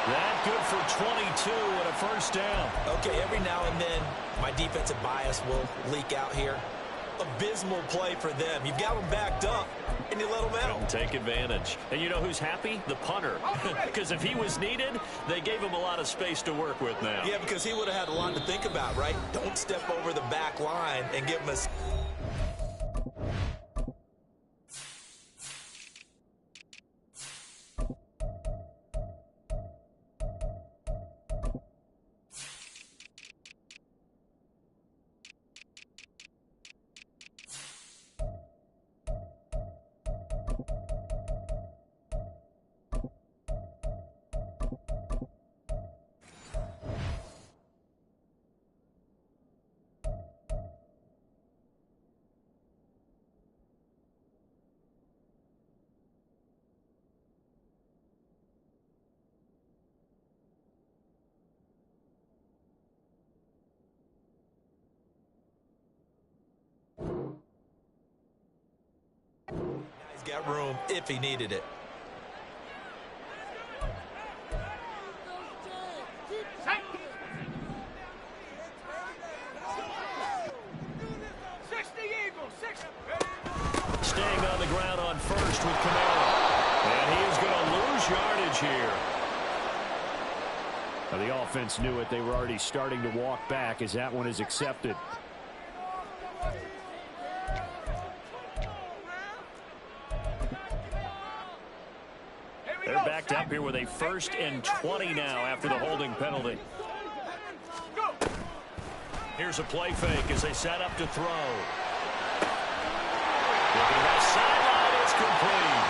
That good for 22 and a first down. Okay, every now and then my defensive bias will leak out here. Abysmal play for them. You've got them backed up, and you let them out. Couldn't take advantage. And you know who's happy? The punter. Because if he was needed, they gave him a lot of space to work with now. Yeah, because he would have had a lot to think about, right? Don't step over the back line and give him a... He's got room if he needed it. Staying on the ground on first with Kamara. And he is going to lose yardage here. Well, the offense knew it. They were already starting to walk back as that one is accepted. They're backed up here with a 1st and 20 now after the holding penalty. Here's a play fake as they set up to throw. Looking at sideline, it's complete.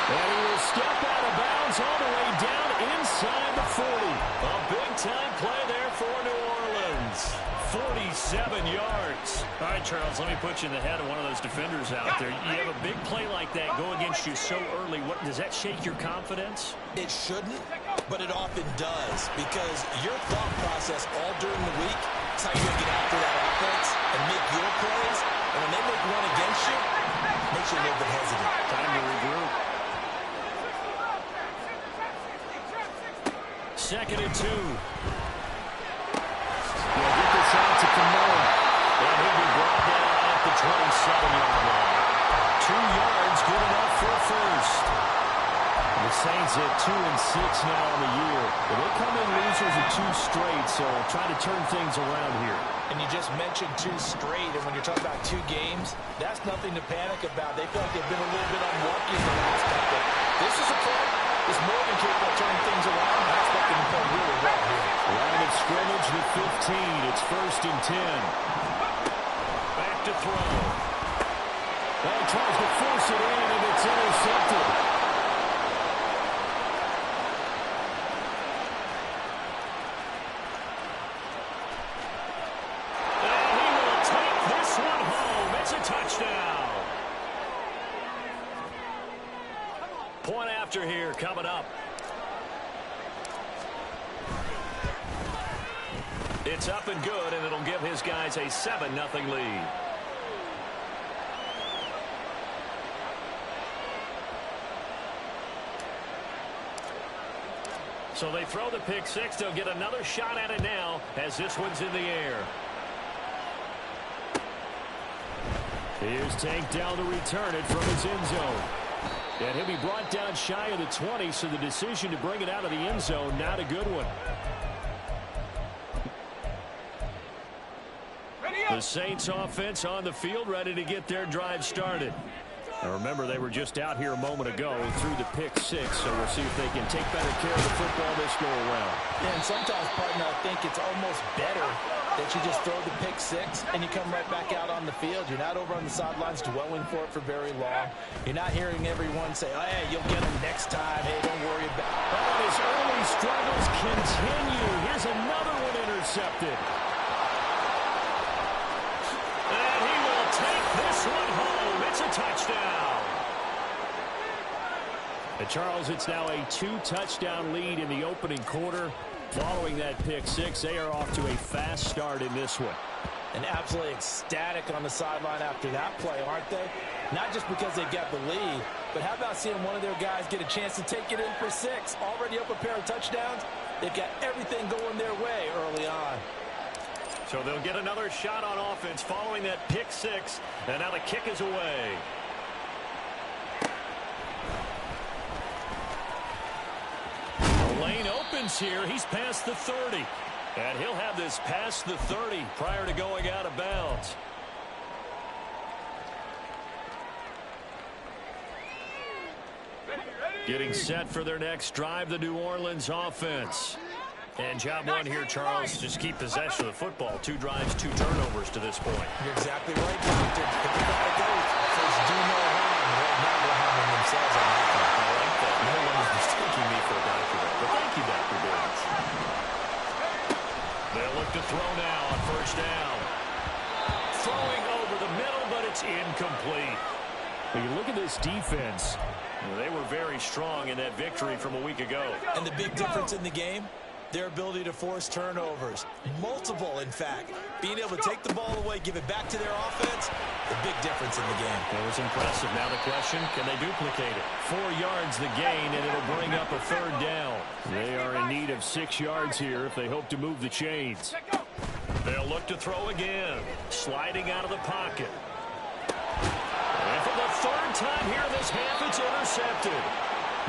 And he will step out of bounds all the way down inside the 40. A big-time play there for New Orleans. 47 yards. All right, Charles, let me put you in the head of one of those defenders out there. You have a big play like that go against you so early. What does that shake your confidence? It shouldn't, but it often does, because your thought process all during the week is how you're going to get after that offense and make your plays. And when they make one against you, it makes you a little bit hesitant. Time to regroup. 2nd and 2. They'll get this out to Kamara. And he'll be brought down at the 27-yard line. 2 yards, good enough for a first. The Saints at 2-6 now on the year. But they come in losers of 2 straight, so trying to turn things around here. And you just mentioned 2 straight, and when you're talking about 2 games, that's nothing to panic about. They feel like they've been a little bit unlucky in the last couple. This is a play that's more than capable of turning things around. I expect them to play really well here. Line of scrimmage with 15. It's 1st and 10. Back to throw. Well, tries to force it in, and it's intercepted. And he will take this one home. It's a touchdown. Point after here coming up. It's up and good, and it'll give his guys a 7-0 lead. So they throw the pick six. They'll get another shot at it now as this one's in the air. Here's Tank down to return it from his end zone. And he'll be brought down shy of the 20, so the decision to bring it out of the end zone, not a good one. The Saints offense on the field, ready to get their drive started. Now remember, they were just out here a moment ago through the pick six, so we'll see if they can take better care of the football this go around. Yeah, and sometimes, partner, I think it's almost better that you just throw the pick six and you come right back out on the field. You're not over on the sidelines dwelling for it for very long. You're not hearing everyone say, oh, hey, you'll get them next time. Hey, don't worry about it. Oh, his early struggles continue. Here's another one intercepted. And he will take this one home. It's a touchdown. And Charles, it's now a 2-touchdown lead in the opening quarter. Following that pick six, they are off to a fast start in this one. And absolutely ecstatic on the sideline after that play, aren't they? Not just because they've got the lead, But how about seeing one of their guys get a chance to take it in for 6? Already up a pair of touchdowns. They've got everything going their way early on. So they'll get another shot on offense following that pick 6. And now the kick is away. The lane opens here. He's past the 30. And he'll have this past the 30 prior to going out of bounds. Getting set for their next drive, the New Orleans offense. And job one here, Charles, just keep possession of the football. 2 drives, 2 turnovers to this point. You're exactly right, Captain. If you got to go, first do no harm. Right now they're harming themselves on that one. I like that. No one is mistaking me for a doctor. But thank you, Dr. Davis. They'll look to throw now on first down. Throwing over the middle, but it's incomplete. When you look at this defense, they were very strong in that victory from a week ago. And the big difference in the game, their ability to force turnovers. Multiple, in fact. Being able to take the ball away, give it back to their offense, the big difference in the game. That was impressive. Now the question, can they duplicate it? 4 yards the gain, and it'll bring up a 3rd down. They are in need of 6 yards here if they hope to move the chains. They'll look to throw again. Sliding out of the pocket. And for the 3rd time here in this half, it's intercepted.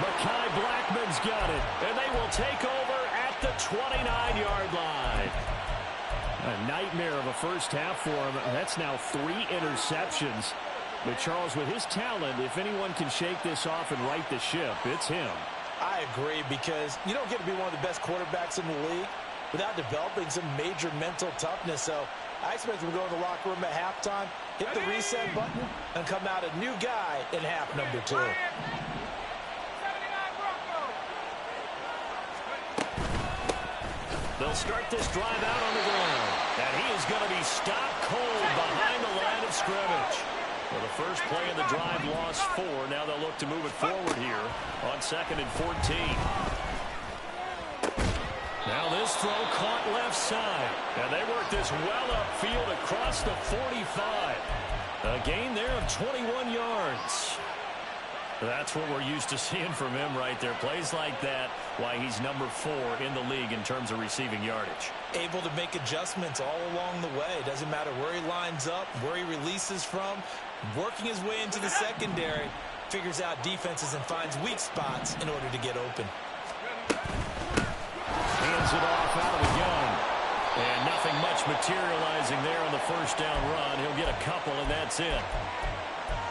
Mekhi Blackman's got it, and they will take over at the 29-yard line. A nightmare of a first half for him. That's now 3 interceptions. But Charles, with his talent, if anyone can shake this off and right the ship, it's him. I agree, because you don't get to be one of the best quarterbacks in the league without developing some major mental toughness. So I expect him to go in the locker room at halftime, hit the reset button, and come out a new guy in half number 2. They'll start this drive out on the ground. And he is going to be stopped cold behind the line of scrimmage. Well, the first play of the drive lost 4. Now they'll look to move it forward here on 2nd and 14. Now this throw caught left side. And they work this well upfield across the 45. A gain there of 21 yards. That's what we're used to seeing from him right there. Plays like that, why he's number 4 in the league in terms of receiving yardage. Able to make adjustments all along the way. Doesn't matter where he lines up, where he releases from. Working his way into the secondary. Figures out defenses and finds weak spots in order to get open. Hands it off out of the gun. And nothing much materializing there on the first down run. He'll get a couple, and that's it.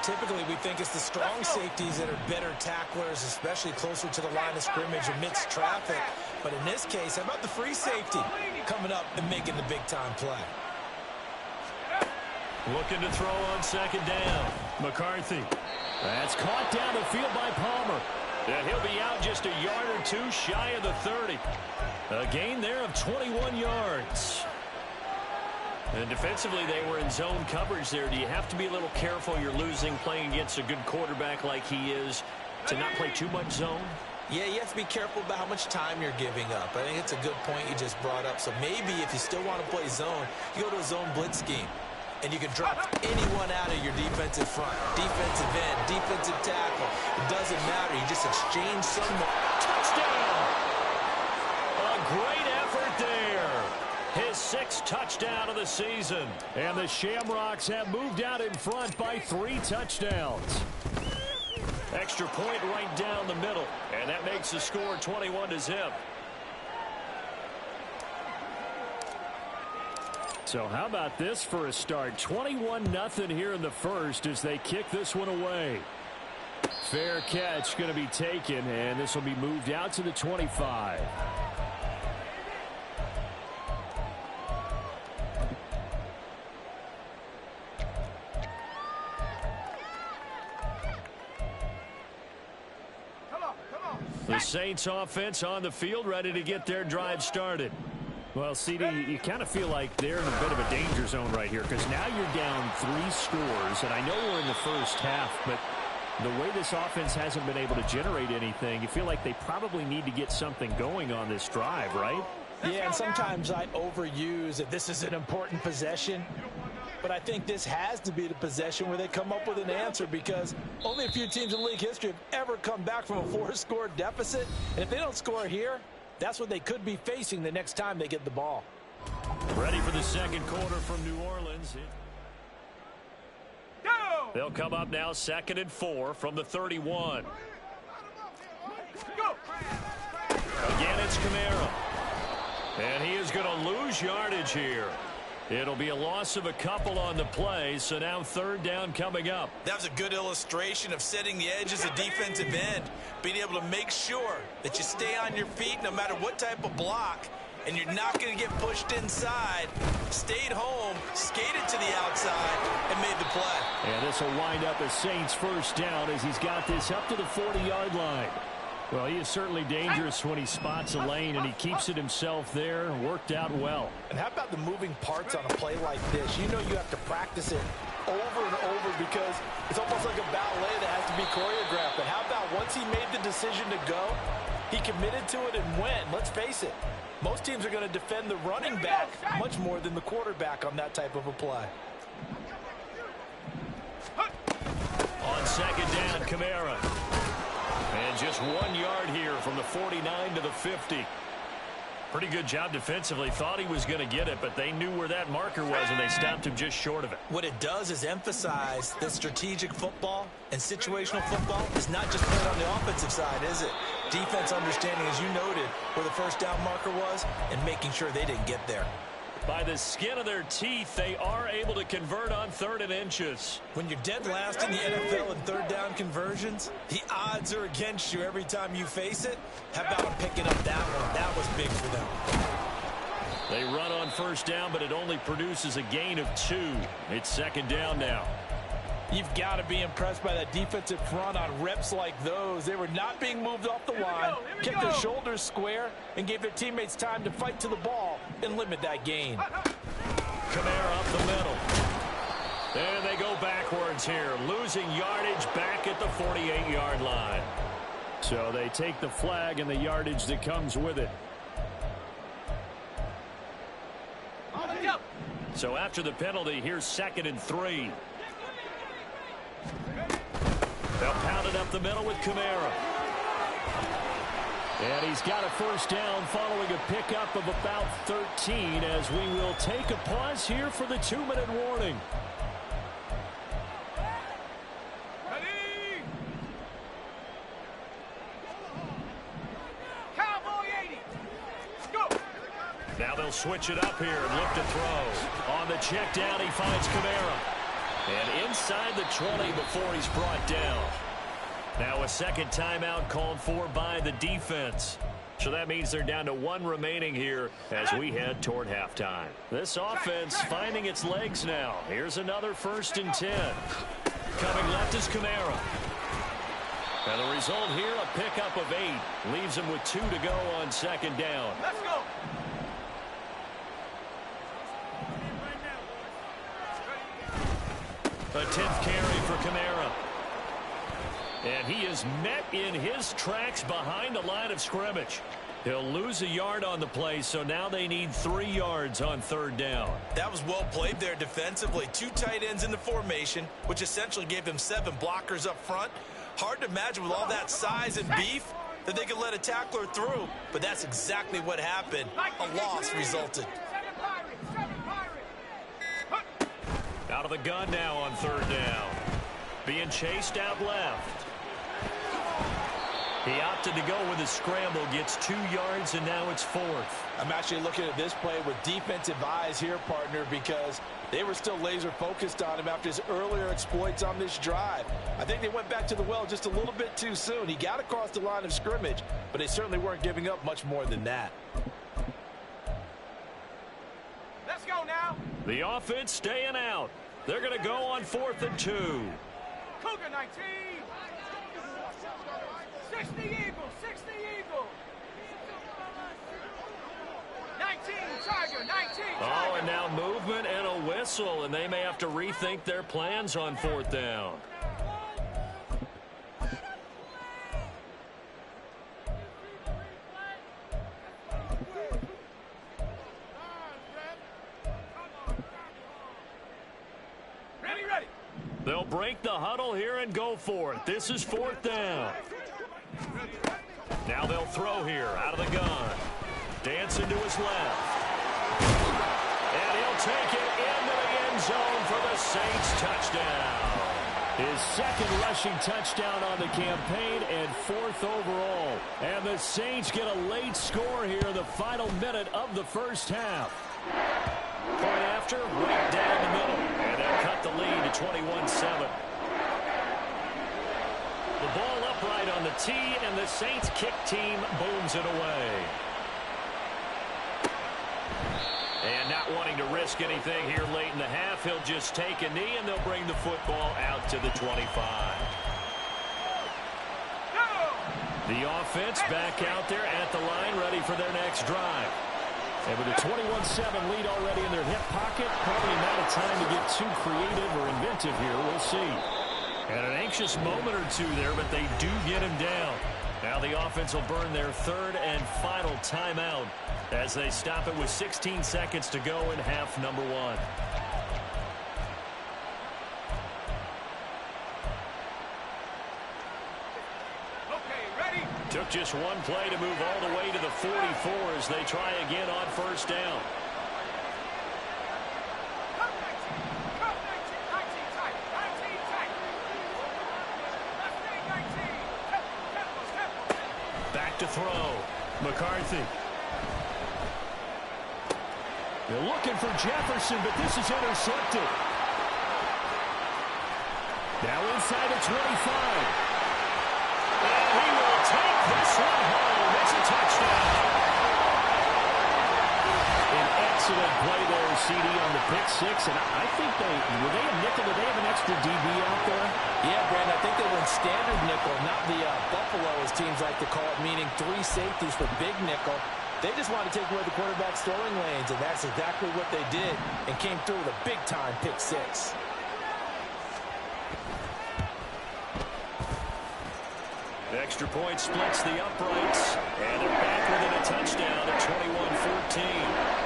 Typically, we think it's the strong safeties that are better tacklers, especially closer to the line of scrimmage amidst traffic. But in this case, how about the free safety coming up and making the big-time play? Looking to throw on 2nd down. McCarthy. That's caught down the field by Palmer. And he'll be out just a yard or 2 shy of the 30. A gain there of 21 yards. And defensively, they were in zone coverage there. Do you have to be a little careful? You're losing playing against a good quarterback like he is to not play too much zone? Yeah, you have to be careful about how much time you're giving up. I think it's a good point you just brought up. So maybe if you still want to play zone, you go to a zone blitz scheme. And you can drop anyone out of your defensive front. Defensive end, defensive tackle. It doesn't matter. You just exchange someone. Touchdown! A great effort there. His 6th touchdown of the season. And the Shamrocks have moved out in front by 3 touchdowns. Extra point right down the middle. And that makes the score 21-0. So how about this for a start? 21-0 here in the first as they kick this one away. Fair catch going to be taken, and this will be moved out to the 25. The Saints offense on the field, ready to get their drive started. Well, CD, you kind of feel like they're in a bit of a danger zone right here because now you're down 3 scores, and I know we're in the first half, but the way this offense hasn't been able to generate anything, you feel like they probably need to get something going on this drive, right? Yeah, and sometimes I overuse that this is an important possession. But I think this has to be the possession where they come up with an answer, because only a few teams in league history have ever come back from a 4-score deficit. And if they don't score here, that's what they could be facing the next time they get the ball. Ready for the second quarter from New Orleans. They'll come up now 2nd and 4 from the 31. Again, it's Kamara. And he is going to lose yardage here. It'll be a loss of a couple on the play, so now 3rd down coming up. That was a good illustration of setting the edge as a defensive end, being able to make sure that you stay on your feet no matter what type of block, and you're not going to get pushed inside. Stayed home, skated to the outside, and made the play. And this will wind up a Saints 1st down as he's got this up to the 40-yard line. Well, he is certainly dangerous when he spots a lane, and he keeps it himself there. Worked out well. And how about the moving parts on a play like this? You know you have to practice it over and over because it's almost like a ballet that has to be choreographed. But how about once he made the decision to go, he committed to it and went. Let's face it, most teams are going to defend the running back much more than the quarterback on that type of a play. On 2nd down, Kamara. And just 1 yard here from the 49 to the 50. Pretty good job defensively. Thought he was going to get it, but they knew where that marker was, and they stopped him just short of it. What it does is emphasize that strategic football and situational football is not just played on the offensive side, is it? Defense understanding, as you noted, where the 1st down marker was and making sure they didn't get there. By the skin of their teeth, they are able to convert on 3rd and inches. When you're dead last in the NFL in 3rd down conversions, the odds are against you every time you face it. How about them picking up that one? That was big for them. They run on 1st down, but it only produces a gain of 2. It's 2nd down now. You've got to be impressed by that defensive front on reps like those. They were not being moved off the line, kept their shoulders square, and gave their teammates time to fight to the ball and limit that gain. Kamara up the middle. And they go backwards here, losing yardage back at the 48-yard line. So they take the flag and the yardage that comes with it. So after the penalty, here's 2nd and 3. They'll pound it up the middle with Kamara. And he's got a 1st down following a pickup of about 13 as we will take a pause here for the 2-minute warning. Now they'll switch it up here and look to throw. On the check down, he finds Kamara. And inside the 20 before he's brought down. Now a 2nd timeout called for by the defense. So that means they're down to 1 remaining here as we head toward halftime. This offense finding its legs now. Here's another 1st and 10. Coming left is Kamara. And the result here, a pickup of 8. Leaves him with 2 to go on 2nd down. Let's go. A 10th carry for Kamara. And he is met in his tracks behind the line of scrimmage. He'll lose a yard on the play, so now they need 3 yards on 3rd down. That was well played there defensively. 2 tight ends in the formation, which essentially gave them 7 blockers up front. Hard to imagine with all that size and beef that they could let a tackler through, but that's exactly what happened. A loss resulted. Out of the gun now on 3rd down. Being chased out left. He opted to go with a scramble, gets 2 yards, and now it's 4th. I'm actually looking at this play with defensive eyes here, partner, because they were still laser focused on him after his earlier exploits on this drive. I think they went back to the well just a little bit too soon. He got across the line of scrimmage, but they certainly weren't giving up much more than that. Let's go now. The offense staying out. They're going to go on 4th and 2. Cougar 19. 60 Eagles. 60 Eagles. 19 Tiger. 19 Tiger. Oh, and now movement and a whistle, and they may have to rethink their plans on 4th down. break the huddle here and go for it. This is 4th down. Now they'll throw here out of the gun. Dancing to his left. And he'll take it into the end zone for the Saints touchdown. His second rushing touchdown on the campaign and 4th overall. And the Saints get a late score here in the final minute of the first half. Point after, right down the middle. And they'll cut the lead to 21-7. The ball upright on the tee, and the Saints kick team booms it away. And not wanting to risk anything here late in the half, he'll just take a knee, and they'll bring the football out to the 25. The offense back out there at the line, ready for their next drive. And with a 21-7 lead already in their hip pocket, probably not a time to get too creative or inventive here. We'll see. And an anxious moment or two there, but they do get him down. Now the offense will burn their third and final timeout as they stop it with 16 seconds to go in half number 1. Okay, ready? Took just one play to move all the way to the 44 as they try again on first down. Back to throw. McCarthy. They're looking for Jefferson, but this is intercepted. Now inside the 25. And he will take this one home. It's a touchdown. An excellent play there, CD, on the pick six. And I think were they a nickel? Did they have an extra DB out there? Yeah, Brandon, I think they went standard nickel, not the Buffalo, as teams like to call it, meaning 3 safeties for big nickel. They just wanted to take away the quarterback's throwing lanes, and that's exactly what they did and came through with a big-time pick six. The extra point splits the uprights, and they're back within a touchdown at 21-14.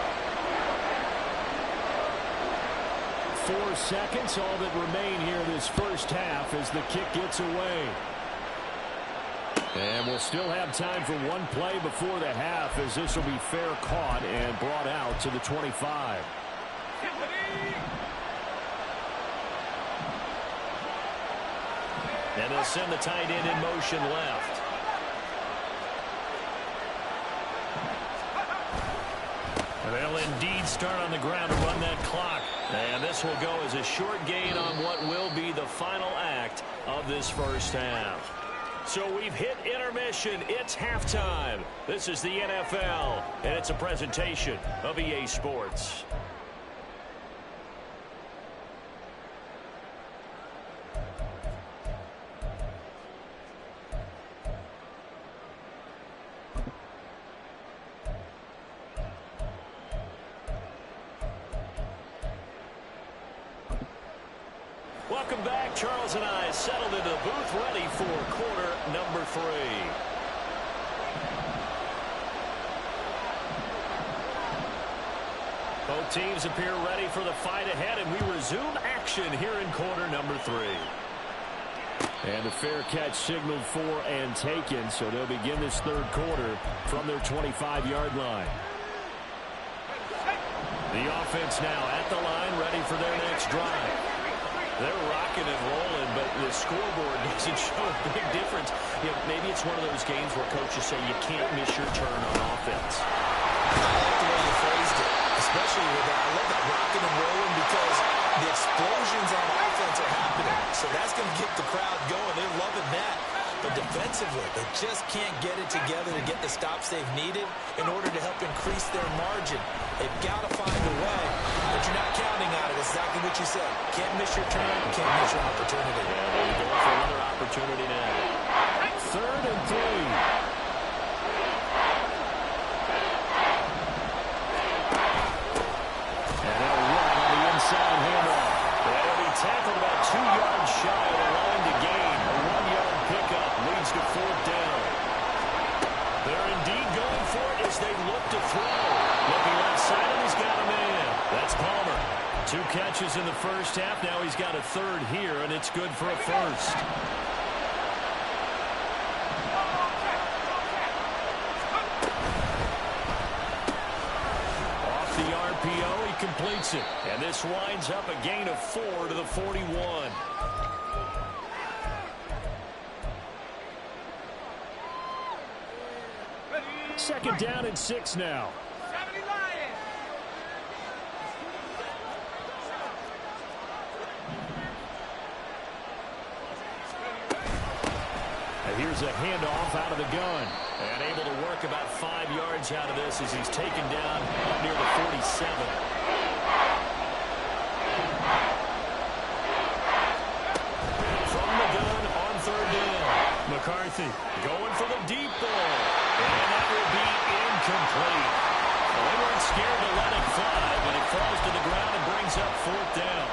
4 seconds, all that remain here this first half as the kick gets away. And we'll still have time for one play before the half as this will be fair caught and brought out to the 25. And they'll send the tight end in motion left. And they'll indeed start on the ground to run that clock. And this will go as a short gain on what will be the final act of this first half. So we've hit intermission. It's halftime. This is the NFL, and it's a presentation of EA Sports. Welcome back. Charles and I settled into the booth, ready for quarter number 3. Both teams appear ready for the fight ahead, and we resume action here in quarter number 3. And the fair catch signaled for and taken, so they'll begin this third quarter from their 25-yard line. The offense now at the line, ready for their next drive. They're rocking and rolling, but the scoreboard doesn't show a big difference. You know, maybe it's one of those games where coaches say you can't miss your turn on offense. I like the way you phrased it, especially with that. I love that rocking and rolling because the explosions on offense are happening. So that's going to get the crowd going. They're loving that. But defensively, they just can't get it together to get the stops they've needed in order to help increase their margin. They've got to find a way, but you're not counting on it. Exactly what you said. Can't miss your turn, can't miss your opportunity. Yeah, they're going for another opportunity now. 3rd and 3. Inside handoff. That'll be tackled about 2 yards shy of the line to gain. A 1-yard pickup leads to 4th down. They're indeed going for it as they look to throw. Looking left side, and he's got a man. That's Palmer. 2 catches in the first half. Now he's got a third here, and it's good for a first. Off the RPO, he completes it. And this winds up a gain of 4 to the 41. Second down and 6 now. Here's a handoff out of the gun. And able to work about 5 yards out of this as he's taken down up near the 47. From the gun on third down. McCarthy going for the deep ball. And that will be incomplete. Well, they weren't scared to let it fly, but it falls to the ground and brings up 4th down.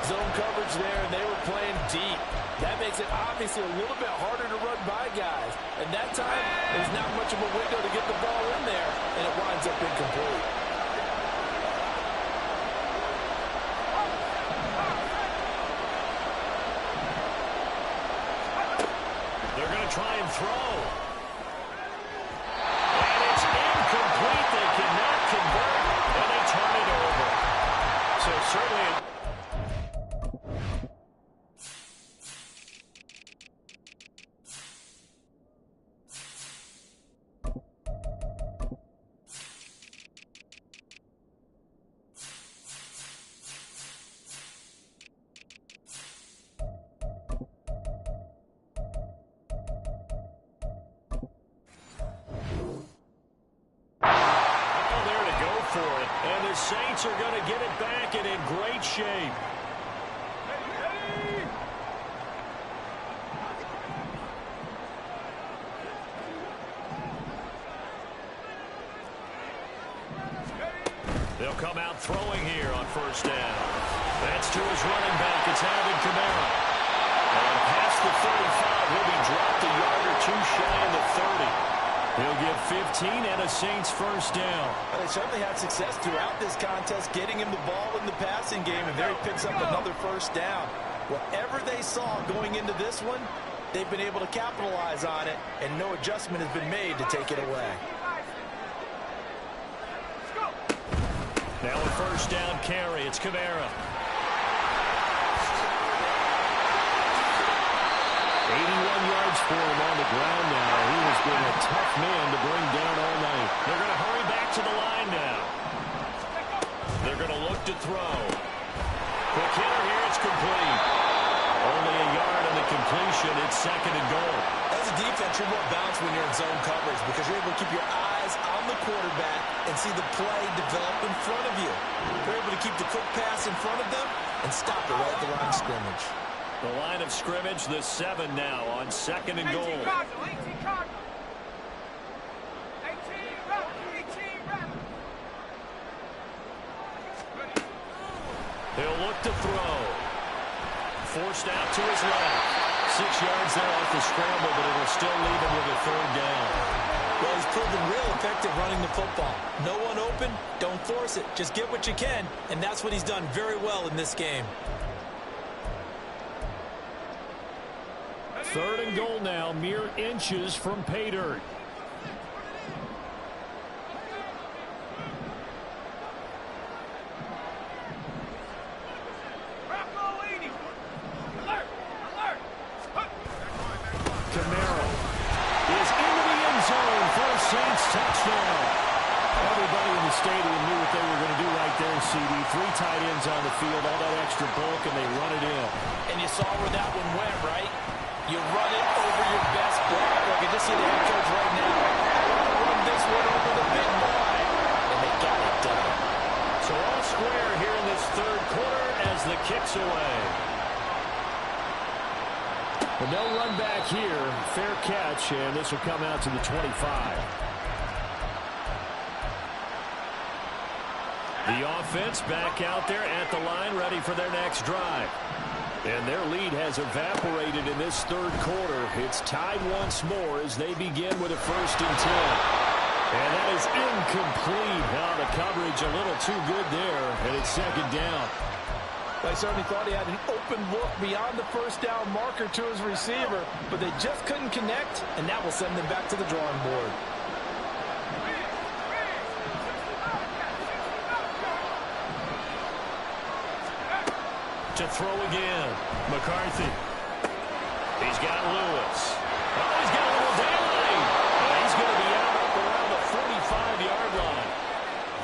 Zone coverage there, and they were playing deep. That makes it obviously a little bit harder to run by guys. And that time, there's not much of a window to get the ball in there, and it winds up incomplete. They're going to try and throw. And it's incomplete. They cannot convert, and they turn it over. So certainly... And the Saints are going to get it back and in great shape. They'll come out throwing here on first down. That's to his running back. It's Alvin Kamara. And past the 35, he'll be dropped a yard or 2 shy of the 30. He'll get 15 and a Saints first down. Well, they certainly had success throughout this contest, getting him the ball in the passing game, and there he picks up another first down. Whatever they saw going into this one, they've been able to capitalize on it, and no adjustment has been made to take it away. Now a first down carry. It's Kamara. 81 yards for him on the ground now. He has been a tough man to bring down all night. They're going to hurry back to the line now. They're going to look to throw. Quick hitter here. It's complete. Only a yard on the completion. It's 2nd and goal. As a defense, you're more balanced when you're in zone coverage because you're able to keep your eyes on the quarterback and see the play develop in front of you. You're able to keep the quick pass in front of them and stop it right at the line of scrimmage. The line of scrimmage, the 7 now on 2nd and goal. He'll look to throw. Forced out to his left. 6 yards there off the scramble, but it'll still leave him with a 3rd down. Well, he's proven real effective running the football. No one open, don't force it. Just get what you can, and that's what he's done very well in this game. 3rd and goal now, mere inches from pay dirt. Kamara is into the end zone for a Saints touchdown. Everybody in the stadium knew what they were going to do right there, CD. 3 tight ends on the field, all that extra bulk, and they run it in. And you saw where that one went, right? You run it over your best block. I can just see the head coach right now. I want to run this one over the big boy. And they got it done. So all square here in this 3rd quarter as the kick's away. But no run back here. Fair catch, and this will come out to the 25. The offense back out there at the line, ready for their next drive. And their lead has evaporated in this 3rd quarter. It's tied once more as they begin with a 1st and 10. And that is incomplete. Now the coverage a little too good there, and it's second down. I certainly thought he had an open look beyond the first down marker to his receiver, but they just couldn't connect, and that will send them back to the drawing board. To throw again, McCarthy. He's got Lewis. Oh, he's got a little daylight. He's going to be out up around the 45-yard line.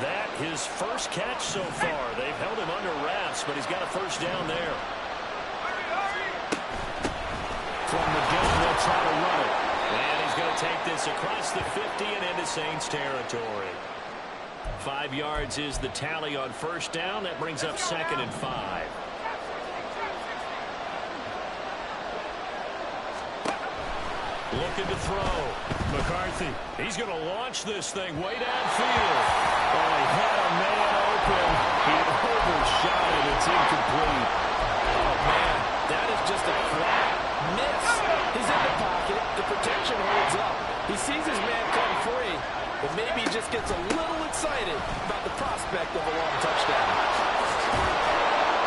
That his first catch so far. They've held him under wraps, but he's got a first down there. From the gun, they'll try to run it. And he's going to take this across the 50 and into Saints territory. 5 yards is the tally on first down. That brings up 2nd and 5. Looking to throw. McCarthy. He's going to launch this thing way downfield. Oh, he had a man open. He overshot it. It's incomplete. Oh, man. That is just a flat miss. He's in the pocket. The protection holds up. He sees his man come free, but maybe he just gets a little excited about the prospect of a long touchdown.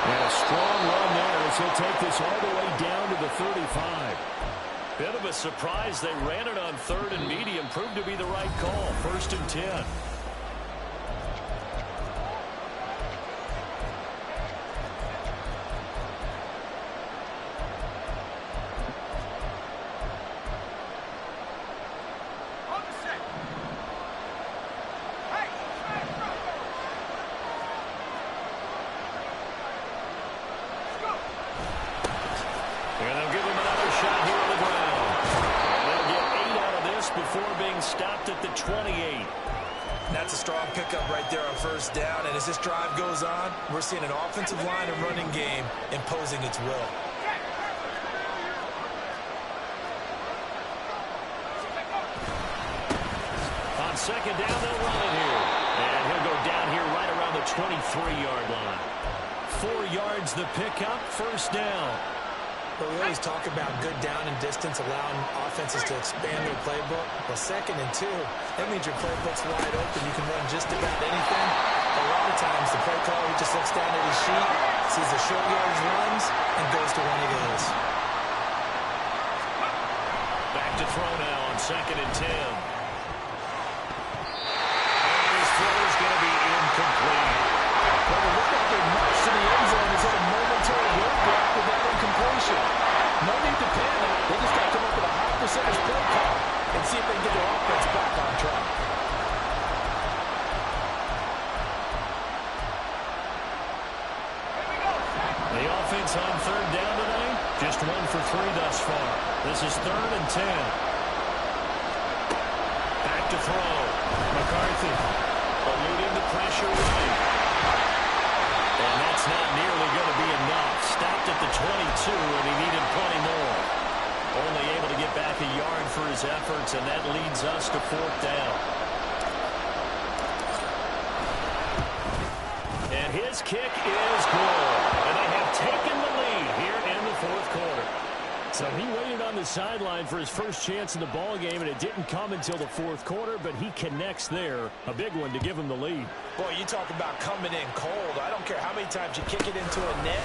And a strong run there as he'll take this all the way down to the 35. Bit of a surprise. They ran it on 3rd and medium. Proved to be the right call. 1st and 10. And they'll give him another shot here on the ground. And they'll get 8 out of this before being stopped at the 28. That's a strong pickup right there on first down, and as this drive goes on, we're seeing an offensive line and running game imposing its will. On second down, they'll run it here. And he'll go down here right around the 23-yard line. 4 yards the pickup, first down. But we always talk about good down and distance, allowing offenses to expand their playbook. Well, 2nd and 2, that means your playbook's wide open. You can run just about anything. A lot of times, the play caller just looks down at his sheet, sees the short yardage runs, and goes to one of those. Back to throw now on 2nd and 10. And his throw is going to be incomplete. Well, it looked like they marched to the end zone. He's had a momentary roadblock with that incompletion. No need to panic. They just got to come up with a high percentage play call and see if they can get their offense back on track. The offense on 3rd down tonight, just 1 for 3 thus far. This is 3rd and 10. Back to throw. McCarthy eluding the pressure right. And that's not nearly going to be enough. Stopped at the 22, and he needed plenty more. Only able to get back a yard for his efforts, and that leads us to 4th down. And his kick is good. And they have taken the lead here in the 4th quarter. So he waited on the sideline for his first chance in the ballgame, and it didn't come until the 4th quarter, but he connects there. A big one to give him the lead. Boy, you talk about coming in cold. I don't care how many times you kick it into a net.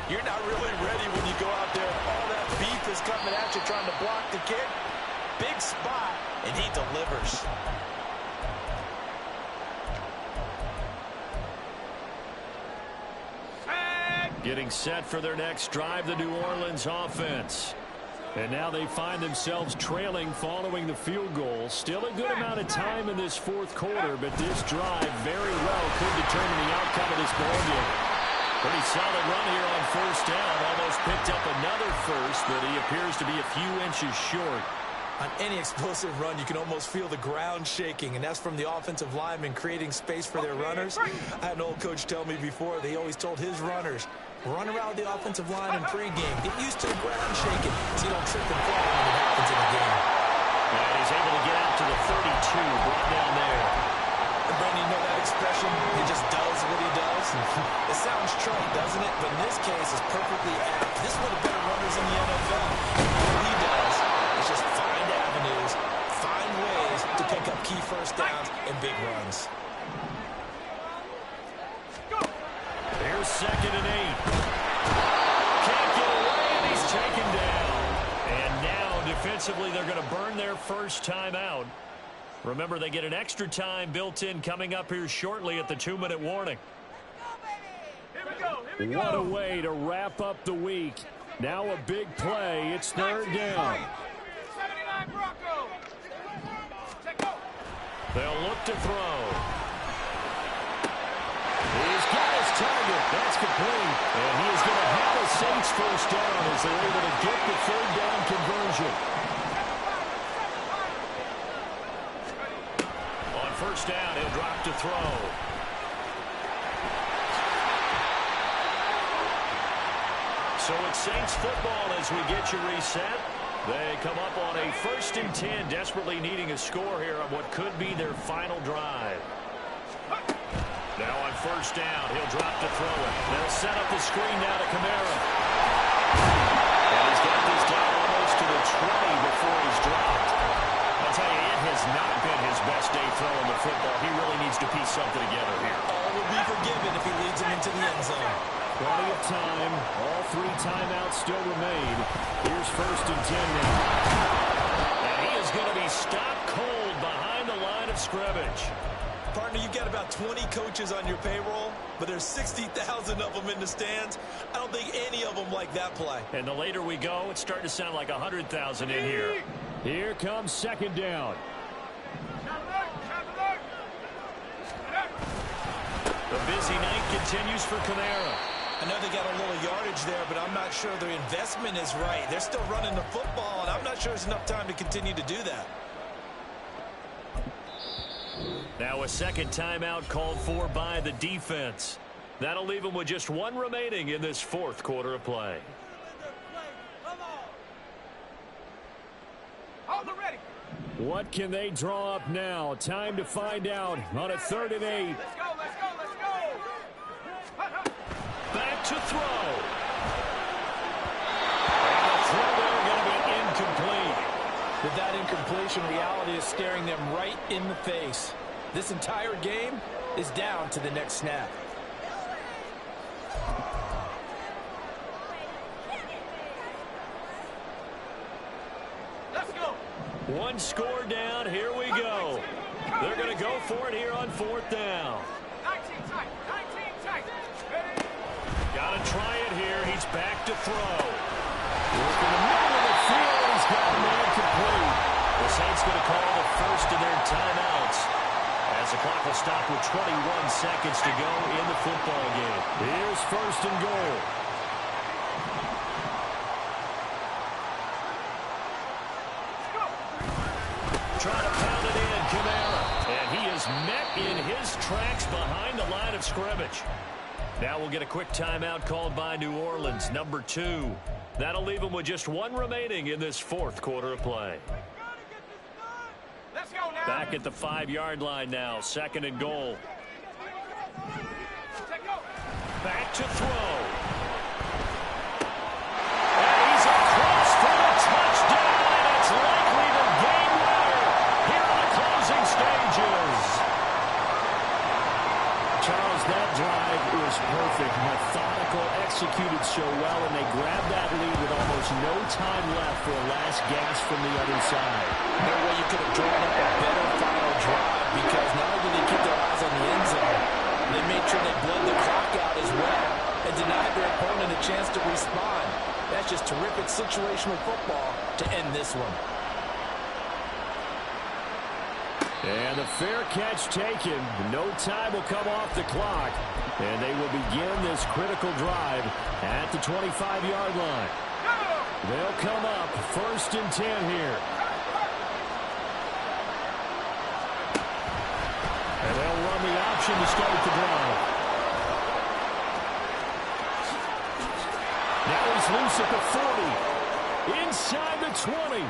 You're not really ready when you go out there and all that beef is coming at you trying to block the kick. Big spot, and he delivers. Getting set for their next drive, the New Orleans offense. And now they find themselves trailing following the field goal. Still a good amount of time in this 4th quarter, but this drive very well could determine the outcome of this ballgame. Pretty solid run here on first down. Almost picked up another first, but he appears to be a few inches short. On any explosive run, you can almost feel the ground shaking, and that's from the offensive linemen creating space for their runners. I had an old coach tell me before, they always told his runners, run around the offensive line in pregame. Get used to the ground shaking so you don't trip and fall when it happens in the game. And he's able to get out to the 32, brought down there. And Brandon, you know that expression? He just does what he does. It sounds trite, doesn't it? But in this case, it's perfectly apt. This is one of the better runners in the NFL. All he does is just find avenues, find ways to pick up key first downs and big runs. Here's 2nd and 8. Can't get away, and he's taken down. And now, defensively, they're going to burn their first timeout. Remember, they get an extra time built in coming up here shortly at the 2-minute warning. What a way to wrap up the week. Now a big play. It's 3rd down. They'll look to throw. He's got his target. That's complete. And he is going to have a Saints first down as they're able to get the 3rd down conversion. On 1st down, he'll drop to throw. So it's Saints football as we get you reset. They come up on a 1st and 10, desperately needing a score here on what could be their final drive. Now on 1st down, he'll drop to throw it. They'll set up the screen now to Kamara. And he's got this down almost to the 20 before he's dropped. I'll tell you, it has not been his best day throwing the football. He really needs to piece something together here. All will be forgiven if he leads him into the end zone. Plenty of time. All 3 timeouts still remain. Here's 1st and 10 now. And he is going to be stopped cold behind the line of scrimmage. Partner, you've got about 20 coaches on your payroll, but there's 60,000 of them in the stands. I don't think any of them like that play. And the later we go, it's starting to sound like 100,000 in here. Here comes 2nd down. The busy night continues for Kamara. I know they got a little yardage there, but I'm not sure their investment is right. They're still running the football, and I'm not sure there's enough time to continue to do that. Now a 2nd timeout called for by the defense. That'll leave them with just 1 remaining in this 4th quarter of play. What can they draw up now? Time to find out on a 3rd and 8. Let's go, let's go, let's go. Back to throw. And the throw there going to be incomplete. With that incompletion, reality is staring them right in the face. This entire game is down to the next snap. Let's go. 1 score down. Here we go. They're going to go for it here on 4th down. 19 tight, 19 tight. Ready? Got to try it here. He's back to throw. Look in the middle of the field. He's got a man complete. The Saints going to call the first of their timeouts as the clock will stop with 21 seconds to go in the football game. Here's 1st and goal. Trying to pound it in, Kamara. And he is met in his tracks behind the line of scrimmage. Now we'll get a quick timeout called by New Orleans, number 2. That'll leave them with just 1 remaining in this 4th quarter of play. Let's go now. Back at the 5-yard line now, 2nd and goal. Take go. Back to throw. And he's across for the touchdown, and it's likely the game winner here in the closing stages. Charles, that drive was perfect. Methodical, executed so well, and they grabbed that lead with almost no time left for a last gasp from the other side. No way you could have drawn up a better final drive, because not only did they keep their eyes on the end zone, they made sure they bled the clock out as well and denied their opponent a chance to respond. That's just terrific situational football to end this one. And the fair catch taken. No time will come off the clock. And they will begin this critical drive at the 25-yard line. They'll come up 1st and 10 here. And they'll run the option to start the drive. Now he's loose at the 40. Inside the 20.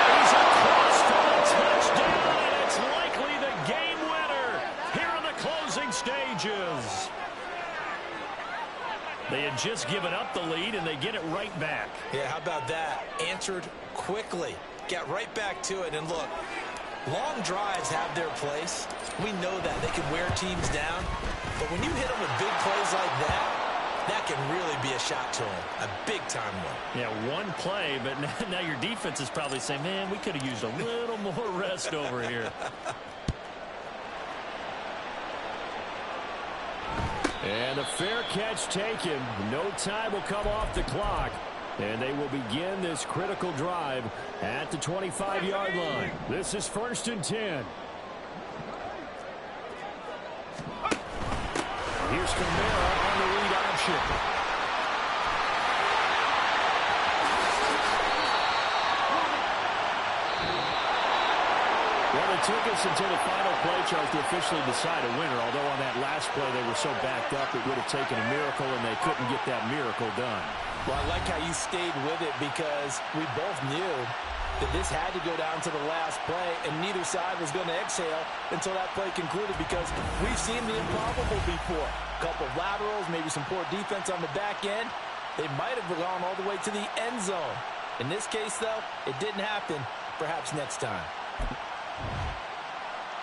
He's across for the touchdown, and it's likely the game winner here in the closing stages. They had just given up the lead, and they get it right back. Yeah, how about that? Answered quickly. Got right back to it, and look, Long drives have their place. We know that. They can wear teams down. But when you hit them with big plays like that, that can really be a shot to them. A big-time one. Yeah, one play, but now your defense is probably saying, man, we could have used a little more rest over here. And a fair catch taken. No time will come off the clock. And they will begin this critical drive at the 25-yard line. This is 1st and 10. Here's Kamara on the read option. Well, it took us until the final play chart to officially decide a winner, although on that last play they were so backed up it would have taken a miracle, and they couldn't get that miracle done. Well, I like how you stayed with it because we both knew that this had to go down to the last play, and neither side was going to exhale until that play concluded because we've seen the improbable before. A couple of laterals, maybe some poor defense on the back end. They might have gone all the way to the end zone. In this case, though, it didn't happen. Perhaps next time.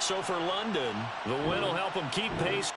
So for London, the win will help them keep pace.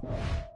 up.